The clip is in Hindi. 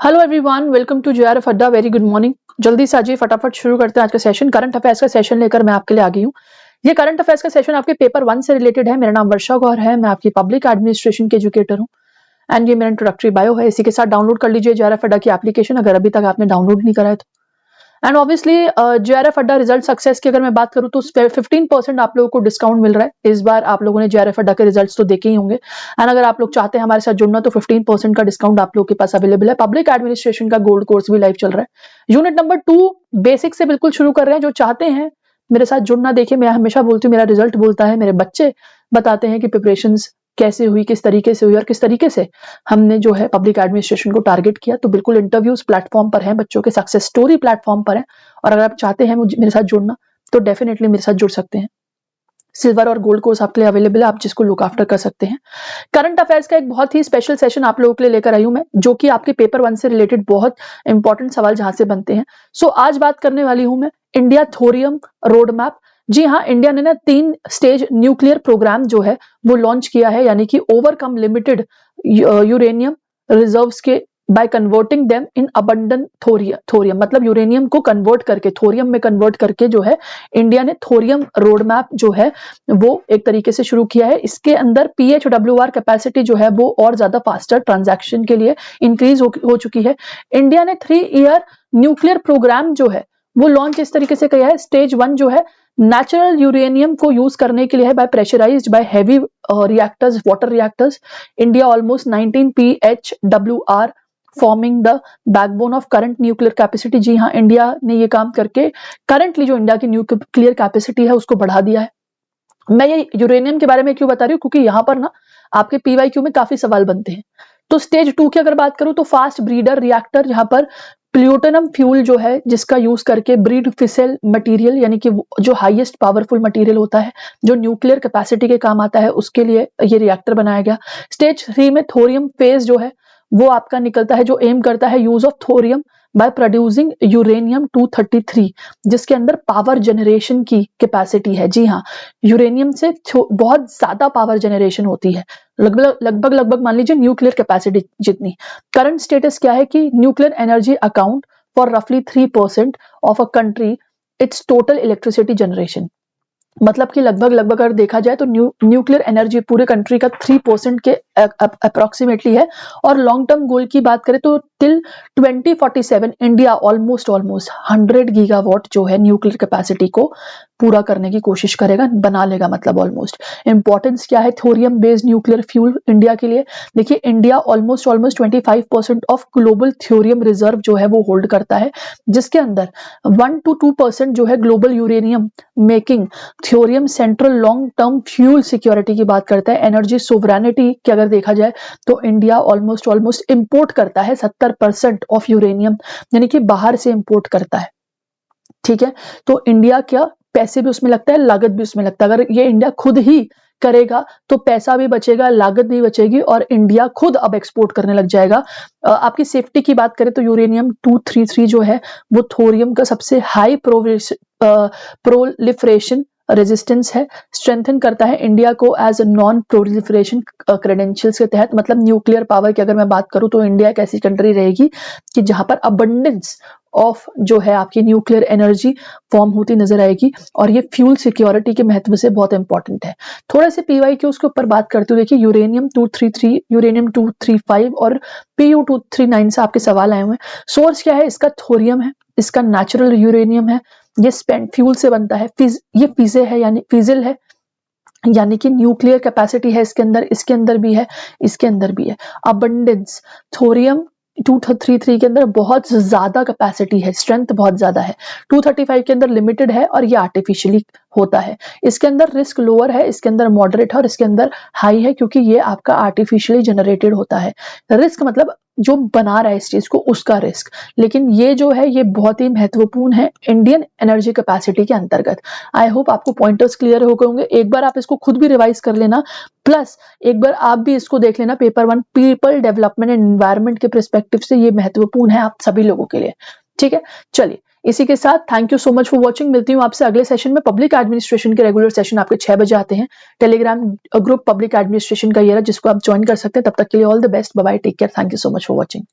Hello everyone, welcome to JRF Adda. Very good morning. जल्दी से आइए, फटाफट शुरू करते हैं आज का सेशन। करंट अफेयर्स का सेशन लेकर मैं आपके लिए आ गई हूँ। ये करंट अफेयर्स का सेशन आपके पेपर 1 से रिलेटेड है। मेरा नाम वर्षा गौर है, मैं आपकी पब्लिक एडमिनिस्ट्रेशन की एजुकेटर हूँ एंड ये मेरा इंट्रोडक्टरी बायो है। इसी के साथ डाउनलोड कर लीजिए जेआरएफ अड्डा की एप्लीकेशन अगर अभी तक आपने डाउनलोड नहीं करा है तो। एंड ऑब्वियसली जेआरएफ अड्डा रिजल्ट सक्सेस की अगर मैं बात करूं तो 15% आप लोगों को डिस्काउंट मिल रहा है। इस बार आप लोगों ने जेआरएफ अड्डा के रिजल्ट्स तो देखे ही होंगे एंड अगर आप लोग चाहते हैं हमारे साथ जुड़ना तो 15% का डिस्काउंट आप लोगों के पास अवेलेबल है। पब्लिक एडमिनिस्ट्रेशन का गोल्ड कोर्स भी लाइव चल रहा है। यूनिट नंबर 2 बेसिक से बिल्कुल शुरू कर रहे हैं। जो चाहते हैं मेरे साथ जुड़ना, देखिए मैं हमेशा बोलती हूँ मेरा रिजल्ट बोलता है, मेरे बच्चे बताते हैं कि प्रिपरेशंस कैसे हुई, किस तरीके से हुई और किस तरीके से हमने जो है पब्लिक एडमिनिस्ट्रेशन को टारगेट किया। तो बिल्कुल इंटरव्यूज प्लेटफॉर्म पर हैं, बच्चों के सक्सेस स्टोरी प्लेटफॉर्म पर है और अगर आप चाहते हैं मेरे साथ जुड़ना तो डेफिनेटली मेरे साथ जुड़ सकते हैं। सिल्वर और गोल्ड कोर्स आपके लिए अवेलेबल है, आप जिसको लुक आफ्टर कर सकते हैं। करंट अफेयर्स का एक बहुत ही स्पेशल सेशन आप लोगों के लिए लेकर आई हूं मैं, जो कि आपके पेपर 1 से रिलेटेड बहुत इंपॉर्टेंट सवाल जहां से बनते हैं। सो आज बात करने वाली हूं मैं इंडिया थोरियम रोड मैप। जी हाँ, इंडिया ने ना 3 स्टेज न्यूक्लियर प्रोग्राम जो है वो लॉन्च किया है, यानी कि ओवरकम लिमिटेड यूरेनियम रिजर्व्स के by converting them in abundant thorium, मतलब यूरेनियम को कन्वर्ट करके थोरियम में कन्वर्ट करके जो है इंडिया ने थोरियम रोड मैप जो है वो एक तरीके से शुरू किया है। इसके अंदर PHWR कैपेसिटी जो है वो और ज्यादा फास्टर ट्रांजैक्शन के लिए इंक्रीज हो चुकी है। इंडिया ने 3 ईयर न्यूक्लियर प्रोग्राम जो है वो लॉन्च इस तरीके से किया है। स्टेज 1 जो है नेचुरल यूरेनियम को यूज करने के लिए है by pressurized by heavy reactors, water reactors. India almost 19 PHWR forming the backbone of current nuclear capacity. जी हाँ, इंडिया ने ये काम करके करंटली जो इंडिया की न्यूक्लियर कैपेसिटी है उसको बढ़ा दिया है। मैं ये यूरेनियम के बारे में क्यों बता रही हूँ, क्योंकि यहाँ पर ना आपके PYQ में काफी सवाल बनते हैं। तो स्टेज 2 की अगर बात करूं तो फास्ट ब्रीडर रिएक्टर, जहां पर प्लूटोनियम फ्यूल जो है जिसका यूज करके ब्रीड फिसेल मटेरियल, यानी कि जो हाईएस्ट पावरफुल मटेरियल होता है जो न्यूक्लियर कैपेसिटी के काम आता है, उसके लिए ये रिएक्टर बनाया गया। स्टेज 3 में थोरियम फेज जो है वो आपका निकलता है, जो एम करता है use of thorium by producing uranium 233, जिसके अंदर पावर जनरेशन की कैपेसिटी है। जी हाँ, यूरेनियम से बहुत ज्यादा पावर जनरेशन होती है, लगभग मान लीजिए न्यूक्लियर कैपेसिटी जितनी। करंट स्टेटस क्या है कि न्यूक्लियर एनर्जी अकाउंट फॉर रफली 3% of a country it's total electricity generation, मतलब कि लगभग अगर देखा जाए तो न्यूक्लियर एनर्जी पूरे कंट्री का 3% के अप्रोक्सीमेटली है। और लॉन्ग टर्म गोल की बात करें तो टिल 2047 इंडिया ऑलमोस्ट 100 गीगावाट जो है न्यूक्लियर कैपेसिटी को पूरा करने की कोशिश करेगा, बना लेगा, मतलब ऑलमोस्ट। इंपॉर्टेंस क्या है thorium based nuclear fuel India के लिए? देखिए, India almost 25% of global thorium reserve जो है वो होल्ड करता है, जिसके अंदर 1 to 2% जो है global uranium making thorium central long term fuel security की बात करता है। एनर्जी सोवरेनिटी की अगर देखा जाए तो इंडिया ऑलमोस्ट इंपोर्ट करता है 70% ऑफ यूरेनियम, यानी कि बाहर से इंपोर्ट करता है। ठीक है, तो इंडिया क्या पैसे भी उसमें लगता है, लागत भी उसमें लगता है। अगर ये इंडिया खुद ही करेगा तो पैसा भी बचेगा, लागत भी बचेगी और इंडिया खुद अब एक्सपोर्ट करने लग जाएगा। आपकी सेफ्टी की बात करें तो यूरेनियम 233 जो है वो थोरियम का सबसे हाई प्रोलिफरेशन रेजिस्टेंस है, स्ट्रेंथन करता है इंडिया को एज नॉन प्रोलिफरेशन क्रेडेंशियल्स के तहत। मतलब न्यूक्लियर पावर की अगर मैं बात करूं तो इंडिया एक ऐसी कंट्री रहेगी कि जहां पर अबंडेंस ऑफ जो है आपकी न्यूक्लियर एनर्जी फॉर्म होती नजर आएगी और ये फ्यूल सिक्योरिटी के महत्व से बहुत इंपॉर्टेंट है। थोड़ा से PYQ उसके ऊपर बात करते हुए देखिए, यूरेनियम 233, यूरेनियम 235 और PU 239 से आपके सवाल आए हुए हैं। सोर्स क्या है इसका? थोरियम है, इसका नेचुरल यूरेनियम है, ये स्पेंट फ्यूल से बनता है। ये फिजे है यानी फिजिल है, यानी कि न्यूक्लियर कैपेसिटी है इसके अंदर भी है, इसके अंदर भी है। अबंडेंस थोरियम 233 के अंदर बहुत ज्यादा कैपेसिटी है, स्ट्रेंथ बहुत ज्यादा है। 235 के अंदर लिमिटेड है और ये आर्टिफिशियली होता है। इसके अंदर रिस्क लोअर है, इसके अंदर मॉडरेट है और इसके अंदर हाई है, क्योंकि ये आपका आर्टिफिशियली जनरेटेड होता है। रिस्क मतलब जो बना रहा है इस चीज को उसका रिस्क, लेकिन ये जो है ये बहुत ही महत्वपूर्ण है इंडियन एनर्जी कैपेसिटी के अंतर्गत। आई होप आपको पॉइंटर्स क्लियर हो गए होंगे। एक बार आप इसको खुद भी रिवाइज कर लेना, प्लस एक बार आप भी इसको देख लेना paper 1 people development and environment के पर्सपेक्टिव से, ये महत्वपूर्ण है आप सभी लोगों के लिए। ठीक है, चलिए इसी के साथ thank you so much for watching. मिलती हूँ आपसे अगले सेशन में। पब्लिक एडमिनिस्ट्रेशन के रेगुलर सेशन आपके 6 बजे आते हैं। टेलीग्राम ग्रुप पब्लिक एडमिनिस्ट्रेशन का ये रहा, जिसको आप ज्वाइन कर सकते हैं। तब तक के लिए all the best, bye bye, take care, thank you so much for watching.